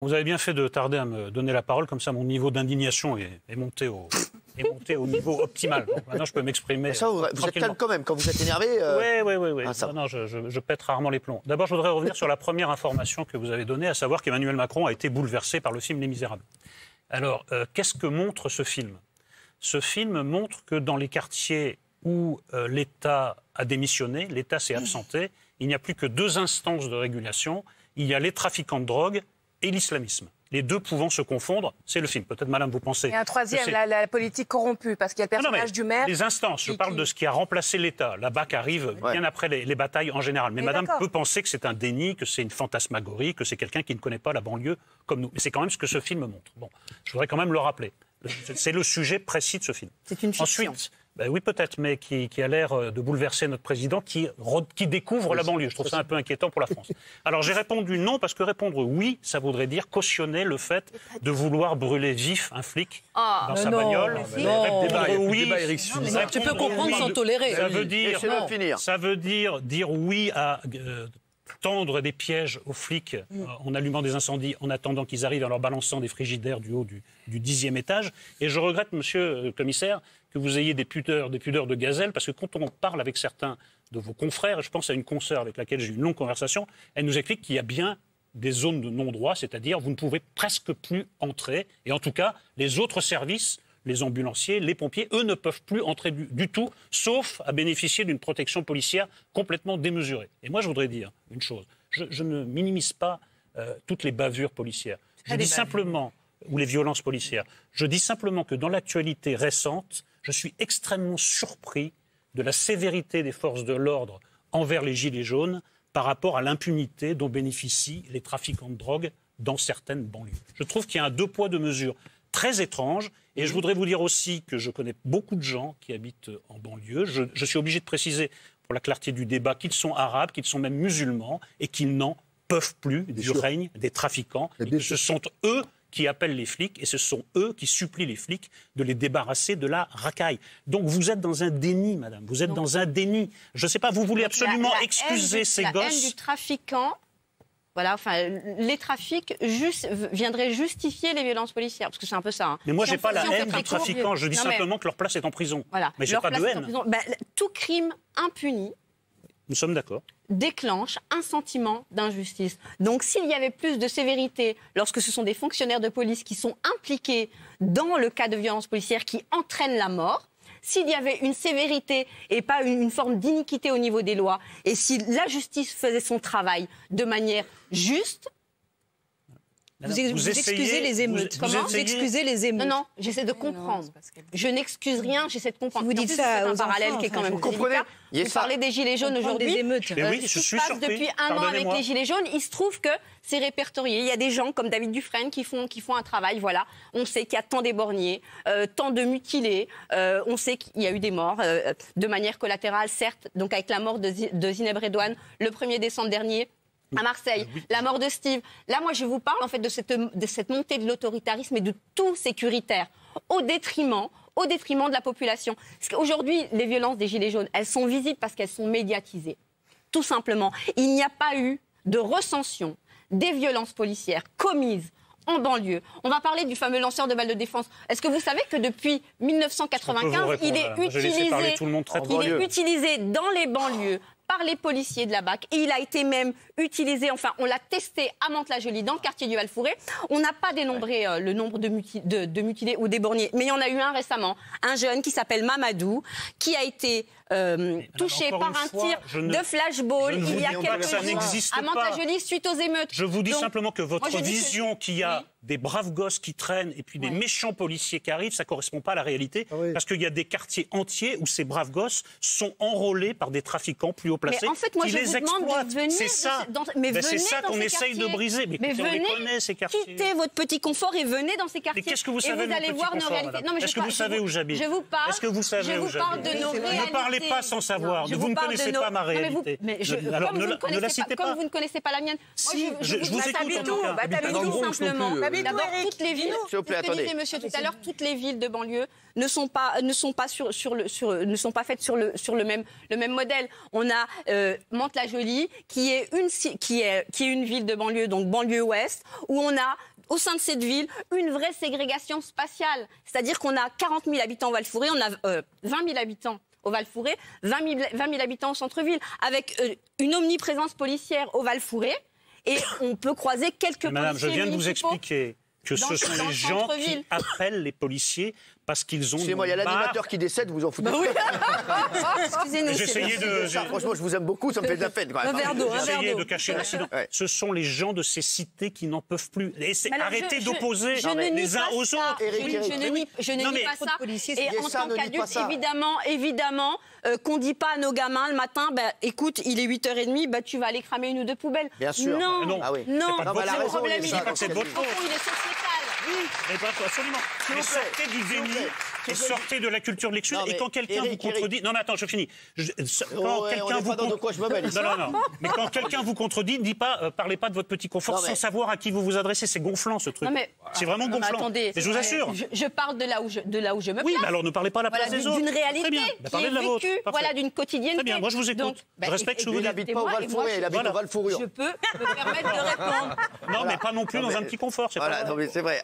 Vous avez bien fait de tarder à me donner la parole, comme ça mon niveau d'indignation est monté au niveau optimal. Donc, maintenant je peux m'exprimer. Ça, vous êtes calme quand même, quand vous êtes énervé. Oui. Ah, non, je pète rarement les plombs. D'abord, je voudrais revenir sur la première information que vous avez donnée, à savoir qu'Emmanuel Macron a été bouleversé par le film Les Misérables. Alors, qu'est-ce que montre ce film? Ce film montre que dans les quartiers où l'État a démissionné, l'État s'est absenté, il n'y a plus que deux instances de régulation. Il y a les trafiquants de drogue et l'islamisme. Les deux pouvant se confondre, c'est le film. Peut-être, madame, vous pensez... Et un troisième, la politique corrompue, parce qu'il y a le personnage du maire... Les instances, je parle de ce qui a remplacé l'État. La BAC arrive bien après les batailles en général. Mais madame peut penser que c'est un déni, que c'est une fantasmagorie, que c'est quelqu'un qui ne connaît pas la banlieue comme nous. Mais c'est quand même ce que ce film montre. Bon, je voudrais quand même le rappeler. C'est le sujet précis de ce film. C'est une fiction. Ensuite, oui peut-être, mais qui a l'air de bouleverser notre président qui découvre la banlieue. Je trouve ça un peu inquiétant pour la France. Alors j'ai répondu non, parce que répondre oui, ça voudrait dire cautionner le fait de vouloir brûler vif un flic dans sa bagnole. Tu peux comprendre sans tolérer. Ça veut dire dire oui à... tendre des pièges aux flics en allumant des incendies, en attendant qu'ils arrivent, en leur balançant des frigidaires du haut du 10e étage. Et je regrette, monsieur le commissaire, que vous ayez des pudeurs de gazelle, parce que quand on parle avec certains de vos confrères, je pense à une consoeur avec laquelle j'ai eu une longue conversation, elle nous explique qu'il y a bien des zones de non-droit, c'est-à-dire vous ne pouvez presque plus entrer, et en tout cas, les autres services, les ambulanciers, les pompiers, eux ne peuvent plus entrer du tout, sauf à bénéficier d'une protection policière complètement démesurée. Et moi, je voudrais dire une chose. Je ne minimise pas toutes les bavures policières. Je dis simplement, ou les violences policières, je dis simplement que dans l'actualité récente, je suis extrêmement surpris de la sévérité des forces de l'ordre envers les gilets jaunes par rapport à l'impunité dont bénéficient les trafiquants de drogue dans certaines banlieues. Je trouve qu'il y a un deux poids, deux mesures très étrange. Et je voudrais vous dire aussi que je connais beaucoup de gens qui habitent en banlieue. Je suis obligé de préciser, pour la clarté du débat, qu'ils sont arabes, qu'ils sont même musulmans, et qu'ils n'en peuvent plus du règne des trafiquants. Et que ce sont eux qui appellent les flics, et ce sont eux qui supplient les flics de les débarrasser de la racaille. Donc vous êtes dans un déni, madame. Vous êtes dans un déni. Je ne sais pas, vous voulez absolument excuser ces gosses. La haine du trafiquant... Voilà, enfin, les trafics viendraient justifier les violences policières, parce que c'est un peu ça. Hein. Mais moi, je n'ai pas la haine du trafiquant, je dis simplement que leur place est en prison. Voilà. Mais je n'ai pas de haine. Tout crime impuni, nous sommes d'accord, déclenche un sentiment d'injustice. Donc, s'il y avait plus de sévérité lorsque ce sont des fonctionnaires de police qui sont impliqués dans le cas de violence policière qui entraînent la mort, s'il y avait une sévérité et pas une forme d'iniquité au niveau des lois, et si la justice faisait son travail de manière juste... Vous excusez les émeutes. Comment vous excusez les émeutes? Non, j'essaie de comprendre. Je n'excuse rien, j'essaie de comprendre. Vous dites ça aux un parallèle qui est quand même vous comprenez. Vous parlez des Gilets jaunes aujourd'hui. Oui, je suis surpris. Depuis un an avec les Gilets jaunes, il se trouve que c'est répertorié. Il y a des gens comme David Dufresne qui font un travail, voilà. On sait qu'il y a tant d'éborgnés, tant de mutilés. On sait qu'il y a eu des morts de manière collatérale, certes. Donc avec la mort de Zineb Redouane le 1er décembre dernier, à Marseille, la mort de Steve. Là, moi, je vous parle en fait de cette montée de l'autoritarisme et de tout sécuritaire au détriment de la population. Parce qu'aujourd'hui, les violences des Gilets jaunes, elles sont visibles parce qu'elles sont médiatisées. Tout simplement. Il n'y a pas eu de recension des violences policières commises en banlieue. On va parler du fameux lanceur de balles de défense. Est-ce que vous savez que depuis 1995, il est utilisé dans les banlieues par les policiers de la BAC. Et il a été même utilisé, enfin, on l'a testé à Mantes-la-Jolie, dans le quartier du Val-Fouré. On n'a pas dénombré le nombre de mutilés ou d'éborgnés, mais il y en a eu un récemment. Un jeune qui s'appelle Mamadou, qui a été touché par un tir de flashball il y a quelques jours à Mantes-la-Jolie suite aux émeutes. Je vous dis simplement que votre vision qu'il y a des braves gosses qui traînent et puis des méchants policiers qui arrivent, ça ne correspond pas à la réalité. Parce qu'il y a des quartiers entiers où ces braves gosses sont enrôlés par des trafiquants plus haut placés. Mais en fait, moi, je vous demande de venir... C'est ça, c'est ça qu'on essaye de briser. Mais on les connaît, ces quartiers. Quittez votre petit confort et venez dans ces quartiers. Mais qu'est-ce que vous savez de mon petit confort, est-ce que vous savez où j'habite? Je vous parle. Est-ce que vous savez où j'habite? Ne parlez pas sans savoir. Vous ne connaissez pas ma réalité. Alors, ne la citez pas. Comme vous ne connaissez pas la mienne. Si, je vous écoute en tout cas. Tout simplement. D'abord, toutes les villes, s'il vous plaît, ce que disait monsieur tout à l'heure, toutes les villes de banlieue ne sont pas faites sur le même modèle. On a Mantes-la-Jolie qui est une ville de banlieue, donc banlieue ouest, où on a au sein de cette ville une vraie ségrégation spatiale. C'est-à-dire qu'on a 40 000 habitants au Val-Fouré, on a 20 000 habitants au Val-Fouré, 20 000 habitants au centre-ville, avec une omniprésence policière au Val-Fouré. Et on peut croiser quelques Madame, policiers je viens de vous municipaux expliquer que ce sont les gens qui appellent les policiers parce qu'ils ont Excusez-moi, il y a l'animateur qui décède, vous en foutez. Bah oui. Excusez-nous. J'essayais de... Franchement, je vous aime beaucoup, ça me fait de la peine quand même. J'essayais de cacher l'incident. Ouais. Ce sont les gens de ces cités qui n'en peuvent plus. Arrêtez d'opposer les uns aux autres. Je ne nie pas ça. Et en tant qu'adulte, évidemment, qu'on ne dit pas à nos gamins le matin, écoute, il est 8h30, tu vas aller cramer une ou deux poubelles. Bien sûr. Non, non. Le problème, il est sociétal. Mais pas absolument. Mais sortez du déni et sortez de la culture de l'excuse. Et quand quelqu'un vous contredit... Non, mais attends, je finis. Quand quelqu'un vous... de quoi je me mêle ici. Non. Mais quand quelqu'un vous contredit, parlez pas de votre petit confort sans savoir à qui vous vous adressez. C'est gonflant, ce truc. C'est vraiment gonflant. Attendez, je vous assure. Je parle de là où je me place. Oui, mais alors ne parlez pas à la place des autres. D'une réalité Très bien. Parlez de la vôtre. Voilà, d'une quotidienneté. Très bien, moi je vous écoute. Je respecte ce que vous dites. Il n'habite pas au Val-Fouré, il habite au Val-Fourrure. Je peux me permettre de répondre. Non, mais pas non plus dans un petit confort. Voilà, non mais c'est vrai.